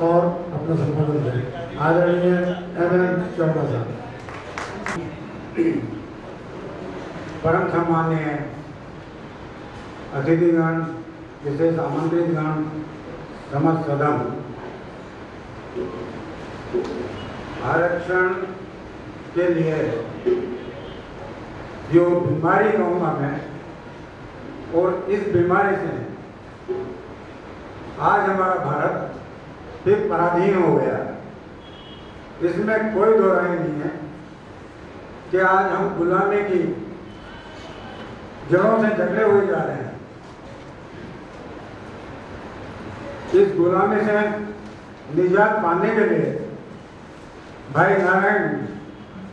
और अपना संबोधन करें। आदरणीय एम चौड़ा साहब। परम सम्मान्य अतिथिगण, विशेष आमंत्रितगण, समस्त सदन, आरक्षण के लिए जो बीमारी कहूँगा मैं, और इस बीमारी से आज हमारा भारत फिर पराधीन हो गया। इसमें कोई दो राय नहीं है कि आज हम गुलामी की जड़ों से जकड़े हुए जा रहे हैं। इस गुलामी से निजात पाने के लिए भाई नारायण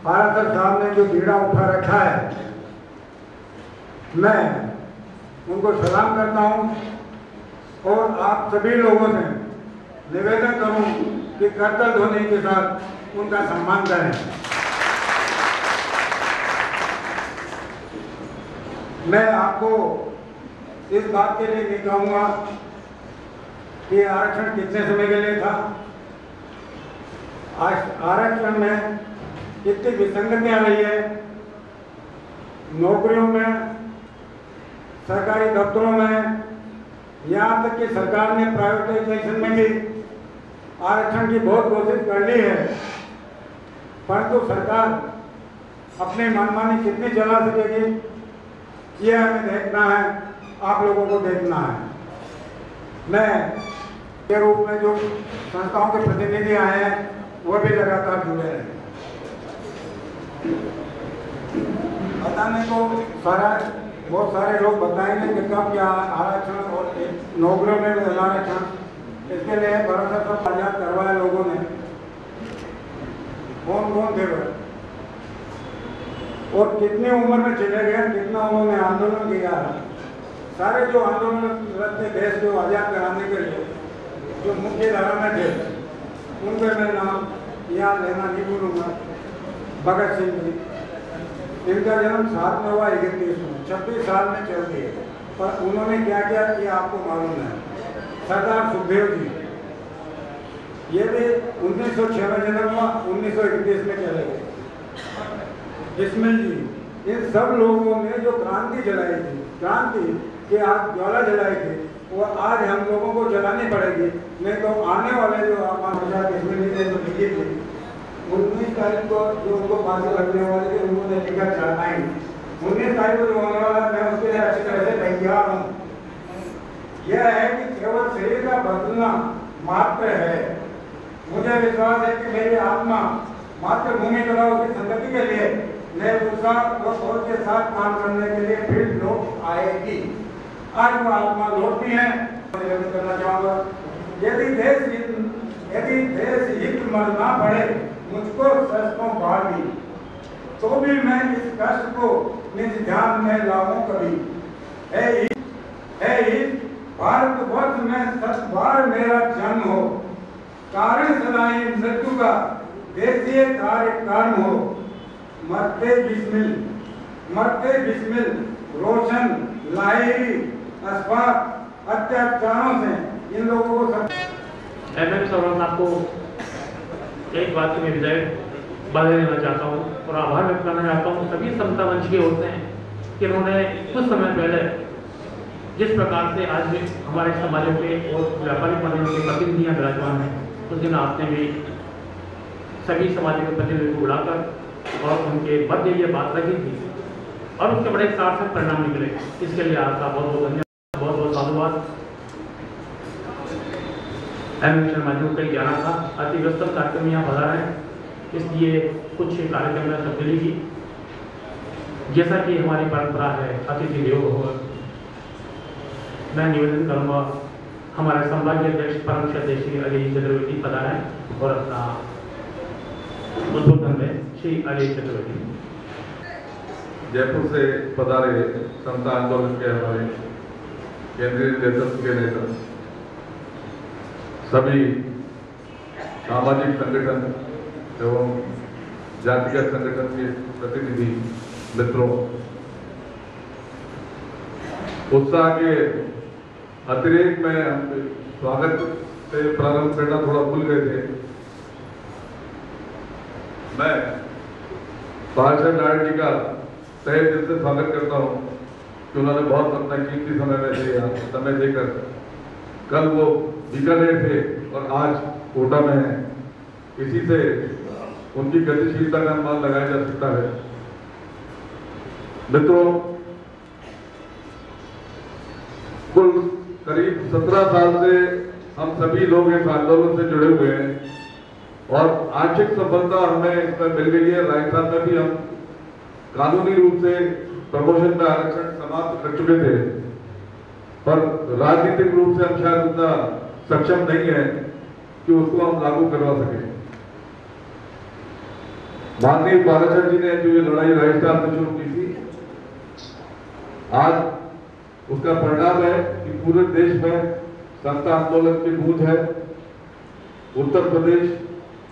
पारासर साहब ने जो बीड़ा उठा रखा है, मैं उनको सलाम करता हूं और आप सभी लोगों से निवेदन करूं कि करतल ध्वनि के साथ उनका सम्मान करें। मैं आपको इस बात के लिए नहीं कहूँगा कि आरक्षण कितने समय के लिए था। आरक्षण में कितनी विसंगतियाँ रही है। नौकरियों में, सरकारी दफ्तरों में, यहाँ तक कि सरकार ने प्राइवेटाइजेशन में भी आरक्षण की बहुत कोशिश कर ली है, परंतु सरकार अपनी मनमानी कितनी चला सकेगी, ये हमें देखना है, आप लोगों को देखना है। मैं के रूप में जो संस्थाओं के प्रतिनिधि आए हैं वो भी लगातार जुड़े हैं। बताने को बहुत सारे लोग बताएंगे कि कब क्या आरक्षण और नौकरियों में आरक्षण, इसके लिए भरोसा सब आजाद करवाया लोगों ने। कौन कौन थे वो और कितनी उम्र में चले गए, कितना उन्होंने आंदोलन किया। सारे जो आंदोलन थे देश को आजाद कराने के लिए, जो मुख्य धारा में थे, उनके मैं नाम यहाँ लेना नहीं भूलूंगा। भगत सिंह जी, इनका जन्म 7 नवंबर 31 में, 26 साल में चल दिए, पर उन्होंने क्या क्या किया आपको मालूम है। सरदार सुखदेव जी, ये भी 1906 में जन्म हुआ, 1931 में चले गए। बिस्मिल जी, इन सब लोगों ने जो क्रांति जलाई थी, क्रांति की आग ज्वाला जलाई थी, वो आज हम लोगों को जलानी पड़ेगी, नहीं तो आने वाले जो बिस्मिल जी ने जो लिखी थी 19 तारीख को जो उनको फांसी लगने वाले थे, उन्होंने लिखा चाहता 19 तारीख को जो होने वाला, मैं उसके लिए अच्छी तरह से तैयार हूँ। यह है कि केवल शरीर का बदलना मात्र है। मुझे विश्वास है कि मेरी आत्मा मातृभूमि तथा उसकी संगति के लिए नए उत्साह और सोच के साथ काम करने के लिए फिर लौट आएगी। आज वो आत्मा लौटती है। करना चाहूँगा, यदि देश हित मरना पड़े मुझको शस्त्रों बाढ़ भी, तो भी मैं इस कष्ट को निज ध्यान में लाऊं कभी। है भारतवर्ष में 10 बार मेरा जन्म हो, कारण सदाई मृत्यु का देशीय कार्य कर्म हो। मरते बिस्मिल रोशन लाहिरी अस्फाक अत्याचारों से इन लोगों को एमएम सौरभ आपको एक बात की मैं विजय बधाई देना चाहता हूँ और आभार व्यक्त करना चाहता हूँ सभी समता मंच के होते हैं कि उन्होंने कुछ समय पहले जिस प्रकार से आज भी हमारे समाजों के और व्यापारी मंडलों के प्रतिनिधियाँ विराजमान हैं, उस दिन आपने भी सभी समाज के प्रतिनिधियों को बुलाकर और उनके मध्य ये बात रखी थी और उसके बड़े सार्थक परिणाम निकले। इसके लिए आपका बहुत बहुत धन्यवाद, बहुत बहुत साधुवाद। एम शर्मा जी को कहीं जाना था, अति व्यस्तम कार्यक्रम यहाँ बता रहे हैं, इसलिए कुछ कार्यक्रम में तब्दीली की। जैसा कि हमारी परंपरा है अतिथि देवो भव, मैं निवेदन करूँगा हमारे संभागीय अध्यक्ष परम श्रद्धेय श्री अजय चतुर्वेदी पधारें और अपना उद्बोधन में श्री अजय चतुर्वेदी। जयपुर से पधारे समता आंदोलन के हमारे केंद्रीय नेतृत्व के नेता, सभी सामाजिक संगठन एवं जातिगत संगठन के प्रतिनिधि मित्रों, उत्साह के अतिरेक में स्वागत से प्रारंभ करना थोड़ा भूल गए थे। मैं पार्षद नायक जी का तहे दिल से स्वागत करता हूँ कि उन्होंने बहुत अपना कीमती समय देकर कल वो बीकानेर थे और आज कोटा में है। इसी से उनकी गतिशीलता का अनुमान लगाया जा सकता है। मित्रों, कुल करीब 17 साल से हम सभी लोग इस आंदोलन से जुड़े हुए हैं और आंशिक सफलता हमें इसमें मिल गई है। राजस्थान में भी हम कानूनी रूप से प्रमोशन में आरक्षण समाप्त कर चुके थे, पर राजनीतिक रूप से हम शायद उतना सक्षम नहीं है कि उसको हम लागू करवा सके। माननीय पाराशर जी ने जो ये लड़ाई राजस्थान में शुरू की थी, आज उसका परिणाम है कि पूरे देश में समता आंदोलन की गूंज है। उत्तर प्रदेश,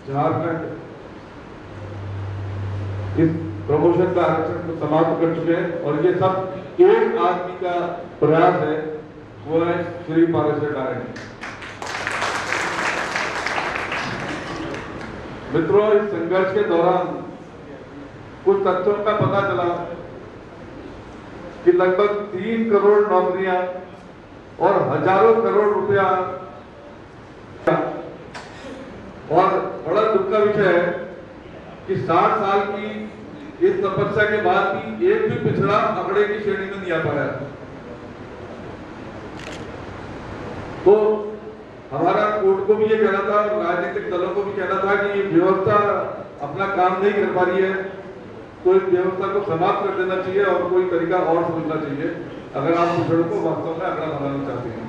झारखंड इस प्रमोशन का आरक्षण को समाप्त कर चुके हैं और ये सब एक आदमी का प्रयास है, वो है श्री पाराशर नारायण। मित्रों, इस संघर्ष के दौरान कुछ तथ्यों का पता चला कि लगभग 3 करोड़ नौकरियां और हजारों करोड़ रुपया, और बड़ा दुख का विषय है कि 60 साल की इस तपस्या के बाद भी एक भी पिछड़ा आंकड़े की श्रेणी में नहीं आ पाया। तो हमारा कोर्ट को भी ये कहना था और राजनीतिक दलों को भी कहना था कि ये व्यवस्था अपना काम नहीं कर पा रही है, तो इस व्यवस्था को समाप्त कर देना चाहिए और कोई तरीका और सोचना चाहिए अगर आप पिछड़ों को वास्तव में आंकड़ा बनाना चाहते हैं।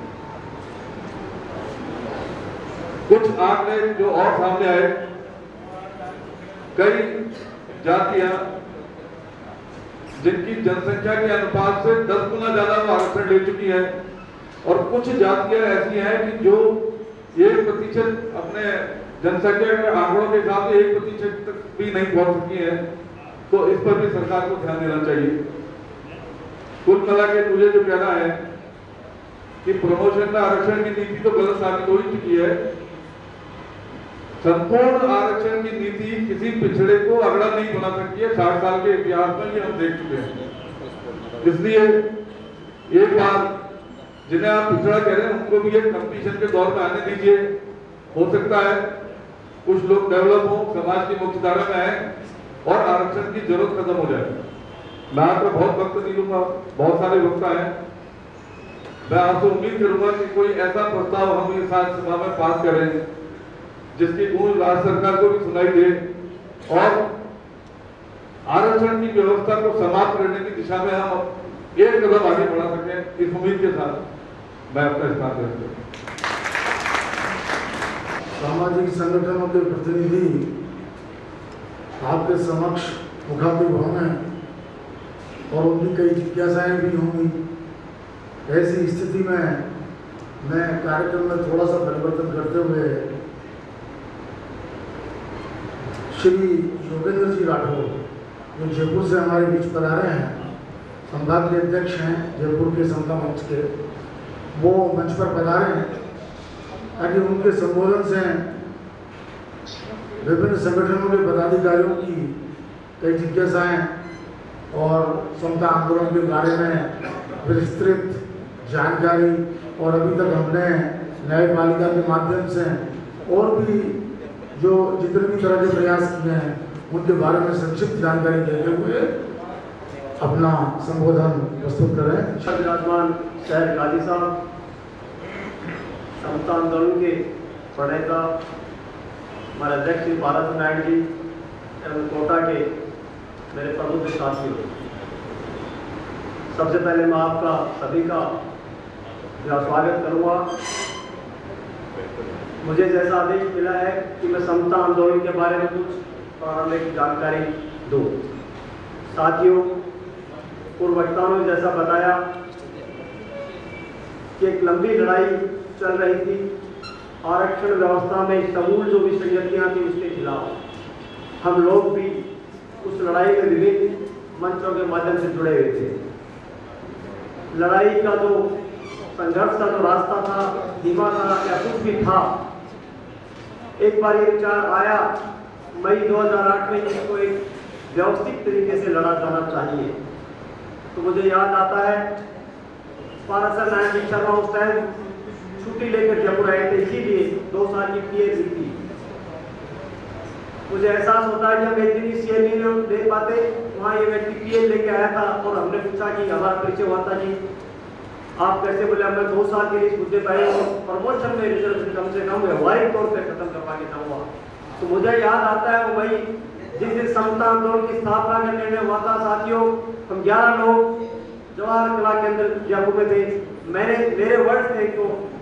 कुछ आंकड़े जो और सामने आए, कई जातियां जिनकी जनसंख्या के अनुपात से 10 गुना ज्यादा आरक्षण ले चुकी है और कुछ जातियां ऐसी हैं कि जो 1% अपने जनसंख्या के आंकड़ों के हिसाब से 1% तक भी नहीं पहुंच सकी है। तो इस पर भी सरकार को ध्यान देना चाहिए। कुल मिला के मुझे जो कहना है कि प्रमोशन में आरक्षण की नीति तो गलत साबित हो ही चुकी है। संपूर्ण आरक्षण की नीति किसी पिछड़े को अगड़ा नहीं बना सकती है। 60 साल के इतिहास में ये हम देख चुके हैं। इसलिए एक बार जिन्हें आप पिछड़ा कह रहे हैं उनको भी एक कंपटीशन के दौर में आने दीजिए। हो सकता है कुछ लोग डेवलप हो, समाज की मुख्यधारा में आए और आरक्षण की जरूरत खत्म हो जाए। मैं आपको बहुत वक्त नहीं लूंगा, बहुत सारे वक्ता हैं। मैं आपसे उम्मीद करूंगा कि कोई ऐसा प्रस्ताव हम इस सभा में पास करें जिसकी गूंज राज्य सरकार को भी सुनाई दे और आरक्षण की व्यवस्था को समाप्त करने की दिशा में हम एक कदम आगे बढ़ा सकें। इस उम्मीद के साथ मैं अपना स्थान व्यक्त करूं। सामाजिक संगठनों के प्रतिनिधि आपके समक्ष मुखातिब होंगे और उनकी कई जिज्ञासाएं भी होंगी। ऐसी स्थिति में मैं कार्यक्रम में थोड़ा सा परिवर्तन करते हुए श्री योगेंद्र जी राठौर, जो जयपुर से हमारे बीच पर आ रहे हैं, संभाग के अध्यक्ष हैं जयपुर के समता मंच के, वो मंच पर पधारे हैं ताकि उनके संबोधन से विभिन्न संगठनों के पदाधिकारियों की कई जिज्ञासाएं और समता आंदोलन के बारे में विस्तृत जानकारी और अभी तक हमने न्यायपालिका के माध्यम से और भी जो जितने भी तरह के प्रयास किए हैं उनके बारे में संक्षिप्त जानकारी देते हुए अपना संबोधन प्रस्तुत करें। विराजमान शहर गाजी साहब, समता आंदोलन के प्रणेता हमारे अध्यक्ष श्री पाराशर नायक जी एवं कोटा के मेरे प्रबुद्ध साथियों, सबसे पहले मैं आपका सभी का स्वागत करूंगा। मुझे जैसा आदेश मिला है कि मैं समता आंदोलन के बारे में कुछ प्रारंभिक जानकारी दूं। साथियों, पूर्व वक्ताओं ने जैसा बताया कि एक लंबी लड़ाई चल रही थी आरक्षण व्यवस्था में समूल जो भी संगतियां थी उसके खिलाफ। हम लोग भी उस लड़ाई में विभिन्न मंचों के माध्यम से जुड़े हुए थे। लड़ाई का जो संघर्ष का जो रास्ता था, धीमा था या कुछ भी था, एक बार ये विचार आया मई 2008 में इसको एक व्यवस्थित तरीके से लड़ा जाना चाहिए। तो मुझे याद आता है पारासर नारायण शर्मा उस टाइम छुट्टी लेकर जयपुर आए थे, इसीलिए 2 साल की पीएच थी। मुझे एहसास होता है कि हम एक दिन इस सीएमई में देख पाते, वहाँ ये व्यक्ति पीएच लेके आया था और हमने पूछा कि हमारा परिचय हुआ था जी आप कैसे, बोले मैं 2 साल के लिए इस मुद्दे पर और प्रमोशन में रिजर्वेशन कम से कम व्यवहारिक तौर पर खत्म करवा के चाहूँगा। तो मुझे याद आता है वो वही जिस दिन समता आंदोलन की स्थापना का निर्णय हुआ था साथियों, हम 11 लोग जवाहर कला केंद्र जयपुर में थे। मेरे वर्ड थे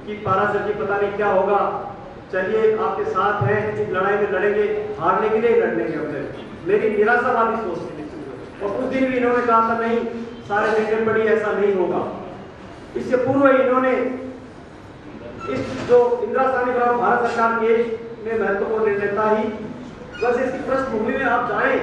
कि पारासर जी पता नहीं क्या होगा, चलिए आपके साथ हैं, इस लड़ाई में लड़ेंगे, हारने के लिए लड़ेंगे। हमने मेरी निराशावादी सोच थी और उस दिन भी इन्होंने कहा था नहीं सारे लेकर पड़ी, ऐसा नहीं होगा। इससे पूर्व इन्होंने इस जो इंदिरा गांधी भारत सरकार के में महत्वपूर्ण निर्णय था ही, बस इसकी पृष्ठभूमि में आप जाएं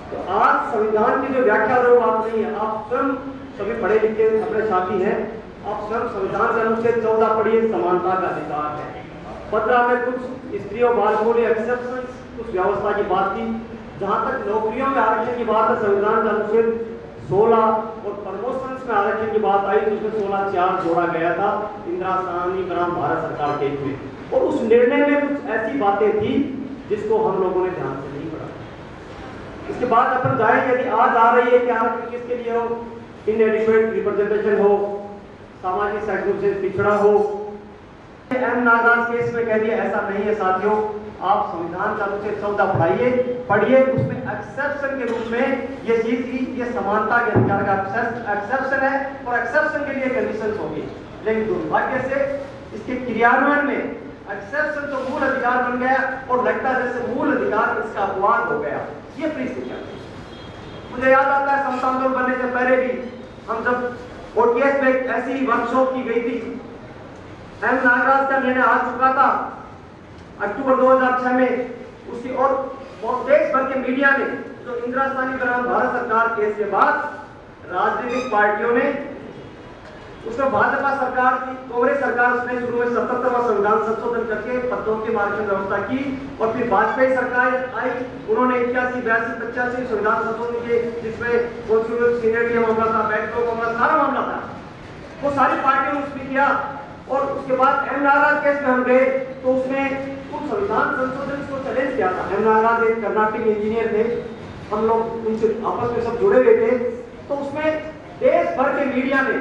तो आज संविधान की जो व्याख्या हो आप नहीं है, आप स्वयं सभी पढ़े लिखे अपने साथी हैं, आप स्वयं संविधान के अनुच्छेद 14 पढ़िए, समानता का अधिकार है। 15 में कुछ स्त्रियों बाल मूल्य एक्सेप्शन कुछ व्यवस्था की बात थी। जहां तक नौकरियों में आरक्षण की बात है संविधान का अनुच्छेद 16 और प्रमोशंस में आरक्षण की बात आई तो उसमें 16(4) जोड़ा गया था इंदिरा गांधी बनाम भारत सरकार के में। और उस निर्णय में कुछ ऐसी बातें थी जिसको हम लोगों ने ध्यान से नहीं पढ़ा। इसके बाद अपन जाए यदि आज आ रही है कि आरक्षण किसके लिए हो, इनएडिक्वेट रिप्रेजेंटेशन हो, सामाजिक सेक्टर से पिछड़ा हो। एम नागराज केस में कह दिया ऐसा नहीं है साथियों, आप संविधान का अनुच्छेद 14 पढ़िए, उसमें एक्सेप्शन के रूप में ये चीज की ये समानता के अधिकार का एक्सेप्शन है और एक्सेप्शन के लिए कंडीशंस होगी। लेकिन दुर्भाग्य से इसके क्रियान्वयन में एक्सेप्शन तो मूल अधिकार बन गया और लगता है जैसे मूल अधिकार इसका अपवाद हो गया। ये परिस्थिति मुझे याद आता है समता आंदोलन बनने से पहले भी हम जब ओटीएस में ऐसी वर्कशॉप की गई थी, एम नागराज का निर्णय आ चुका था अक्टूबर 2006 में उसकी, और देश भर के मीडिया ने जो इंदिरा गांधी बनाम भारत सरकार केस के बाद राजनीतिक पार्टियों ने उसमें भाजपा सरकार की, कांग्रेस सरकार उसने शुरू में 77वां संविधान संशोधन करके पदों की आरक्षण व्यवस्था की और फिर वाजपेयी सरकार आई, उन्होंने 81, 82, 85 संविधान संशोधन किए जिसमें कॉन्स्टिट्यूशनल सीनियरिटी मामला था, बैकलॉग मामला, सारा मामला था, वो सारी पार्टियों ने उसमें किया। और उसके बाद एम नागराज केस में हम गए तो उसमें उस संविधान संशोधन को चैलेंज किया था। एम नागराज एक कर्नाटक इंजीनियर थे, हम लोग उनसे आपस में सब जुड़े हुए थे। तो उसमें देश भर के मीडिया ने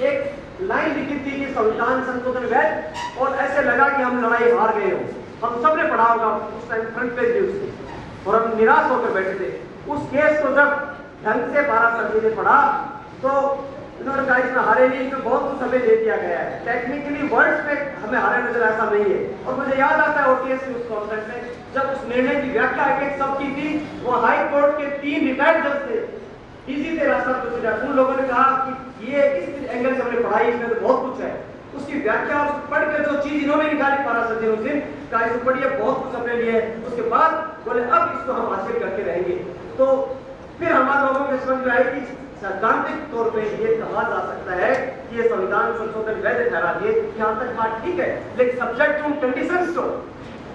एक लाइन लिखी थी कि संविधान संशोधन वैध, और ऐसे लगा कि हम लड़ाई हार गए हो। हम सब ने पढ़ा होगा उस टाइम फ्रंट पेज न्यूज की, और हम निराश होकर बैठे थे। उस केस को जब ढंग से पारासर जी ने पढ़ा तो उन्होंने कहा इसमें हारे नहीं, इसमें बहुत कुछ हमें दे दिया गया है, टेक्निकली वर्ड्स में हमें हारे नजर ऐसा नहीं है। और मुझे याद आता है ओटीएस की उस कॉन्फ्रेंस में जब उस निर्णय की व्याख्या एक सब की थी, वो हाई कोर्ट के 3 रिटायर्ड जज थे, इसी से रास्ता प्रोसीजर, उन लोगों ने कहा कि ये इस एंगल से हमने पढ़ाई, इसमें तो बहुत कुछ है। उसकी व्याख्या और पढ़ के जो चीज इन्होंने निकाली पारासर जी उस दिन कहा इसको पढ़िए, बहुत कुछ हमने लिए। उसके बाद बोले अब इसको हम हासिल करके रहेंगे। तो फिर हमारे लोगों के समझ में आई कि सैद्धांतिक तौर पे ये कहा जा सकता है कि ये संविधान संशोधन वैध ठहरा दिए, यहाँ तक बात ठीक है, लेकिन सब्जेक्ट टू कंडीशंस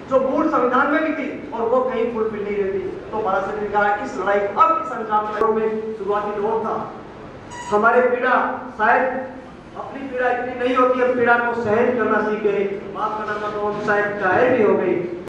जो मूल संविधान में भी थी और वो कहीं फुलफिल नहीं रहती। तो पारासर ने कहा इस लड़ाई को अब इस अंजाम में शुरुआती दौर था, हमारे पीड़ा शायद अपनी पीड़ा इतनी नहीं होती, हम पीड़ा को सहन करना सीख गए, माफ करना तो शायद कायर भी हो गई।